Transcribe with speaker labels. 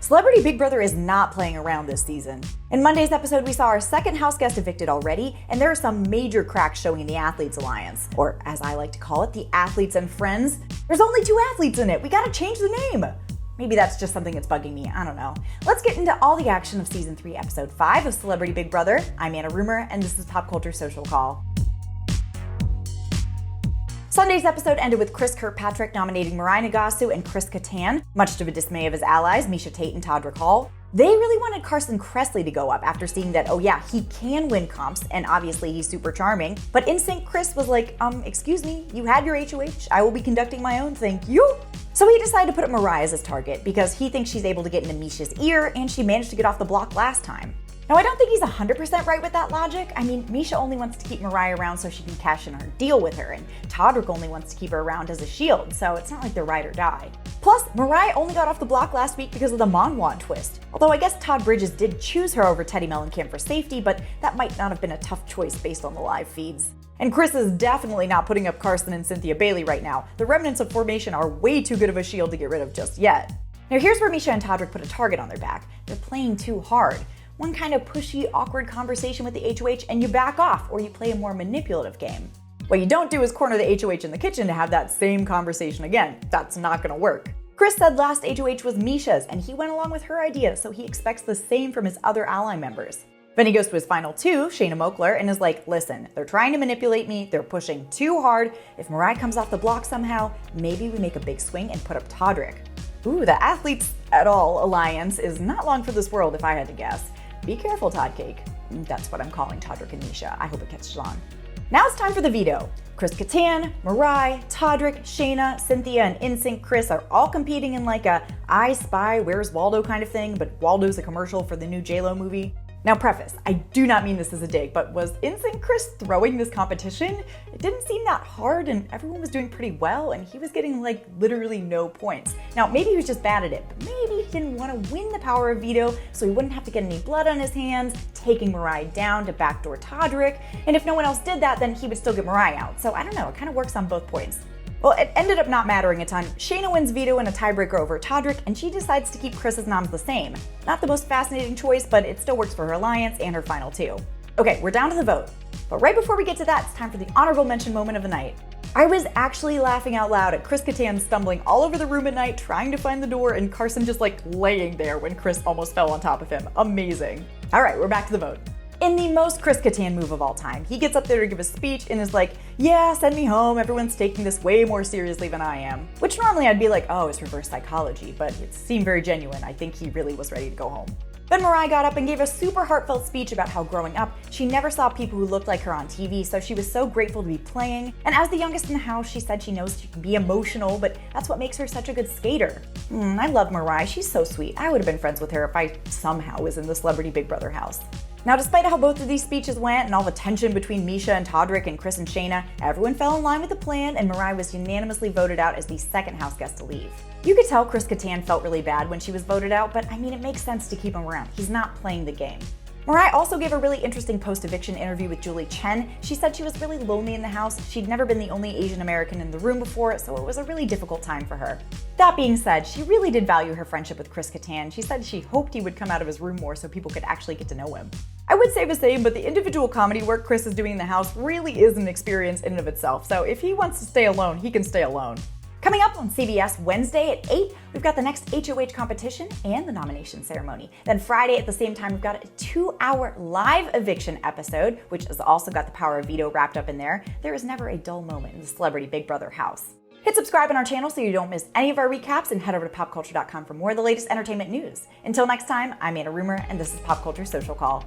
Speaker 1: Celebrity Big Brother is not playing around this season. In Monday's episode, we saw our second house guest evicted already, and there are some major cracks showing in the Athletes Alliance, or as I like to call it, the Athletes and Friends. There's only 2 athletes in it. We gotta change the name. Maybe that's just something that's bugging me, I don't know. Let's get into all the action of Season 3, Episode 5 of Celebrity Big Brother. I'm Anna Rumer, and this is Pop Culture Social Call. Sunday's episode ended with Chris Kirkpatrick nominating Mirai Nagasu and 𝐒𝐿, much to the dismay of his allies, Miesha Tate and Todrick Hall. They really wanted Carson Kressley to go up after seeing that, oh yeah, he can win comps, and obviously he's super charming. But NSYNC Chris was like, excuse me, you had your HOH, I will be conducting my own, thank you. So he decided to put up Mirai as his target because he thinks she's able to get into Miesha's ear, and she managed to get off the block last time. Now, I don't think he's 100% right with that logic. I mean, Miesha only wants to keep Mirai around so she can cash in her deal with her, and Todrick only wants to keep her around as a shield, so it's not like they're ride or die. Plus, Mirai only got off the block last week because of the Monwan twist. Although I guess Todd Bridges did choose her over Teddi Mellencamp for safety, but that might not have been a tough choice based on the live feeds. And Chris is definitely not putting up Carson and Cynthia Bailey right now. The remnants of formation are way too good of a shield to get rid of just yet. Now here's where Miesha and Todrick put a target on their back. They're playing too hard. One kind of pushy, awkward conversation with the HOH and you back off, or you play a more manipulative game. What you don't do is corner the HOH in the kitchen to have that same conversation again. That's not gonna work. Chris said last HOH was Miesha's, and he went along with her idea, so he expects the same from his other ally members. Then he goes to his final 2, Shayna Moakler, and is like, listen, they're trying to manipulate me, they're pushing too hard. If Mirai comes off the block somehow, maybe we make a big swing and put up Todrick. Ooh, the Athletes at All Alliance is not long for this world if I had to guess. Be careful, Todd Cake. That's what I'm calling Todrick and Miesha. I hope it catches on. Now it's time for the veto. 𝐒𝐿, Mirai, Todrick, Shayna, Cynthia, and NSYNC Chris are all competing in like a I Spy, Where's Waldo kind of thing, but Waldo's a commercial for the new J-Lo movie. Now preface, I do not mean this as a dig, but was NSYNC Chris throwing this competition? It didn't seem that hard and everyone was doing pretty well and he was getting like literally no points. Now maybe he was just bad at it, but maybe he didn't want to win the power of veto so he wouldn't have to get any blood on his hands, taking Mirai down to backdoor Todrick, and if no one else did that then he would still get Mirai out. So I don't know, it kind of works on both points. Well, it ended up not mattering a ton. Shayna wins veto in a tiebreaker over Todrick, and she decides to keep Chris's noms the same. Not the most fascinating choice, but it still works for her alliance and her final 2. Okay, we're down to the vote. But right before we get to that, it's time for the honorable mention moment of the night. I was actually laughing out loud at 𝐒𝐿 stumbling all over the room at night trying to find the door and Carson just like laying there when Chris almost fell on top of him. Amazing. All right, we're back to the vote. In the most 𝐒𝐿 move of all time, he gets up there to give a speech and is like, yeah, send me home, everyone's taking this way more seriously than I am. Which normally I'd be like, oh, it's reverse psychology, but it seemed very genuine. I think he really was ready to go home. Then Mirai got up and gave a super heartfelt speech about how growing up, she never saw people who looked like her on TV, so she was so grateful to be playing. And as the youngest in the house, she said she knows she can be emotional, but that's what makes her such a good skater. I love Mirai, she's so sweet. I would have been friends with her if I somehow was in the Celebrity Big Brother house. Now, despite how both of these speeches went and all the tension between Miesha and Todrick and Chris and Shayna, everyone fell in line with the plan and Mirai was unanimously voted out as the second house guest to leave. You could tell 𝐒𝐿 felt really bad when she was voted out, but I mean, it makes sense to keep him around. He's not playing the game. Mirai also gave a really interesting post-eviction interview with Julie Chen. She said she was really lonely in the house. She'd never been the only Asian American in the room before, so it was a really difficult time for her. That being said, she really did value her friendship with 𝐒𝐿. She said she hoped he would come out of his room more so people could actually get to know him. I would say the same, but the individual comedy work Chris is doing in the house really is an experience in and of itself, so if he wants to stay alone, he can stay alone. Coming up on CBS Wednesday at 8, we've got the next HOH competition and the nomination ceremony. Then Friday at the same time, we've got a 2-hour live eviction episode, which has also got the power of veto wrapped up in there. There is never a dull moment in the Celebrity Big Brother house. Hit subscribe on our channel so you don't miss any of our recaps and head over to popculture.com for more of the latest entertainment news. Until next time, I'm Anna Rumer and this is Pop Culture Social Call.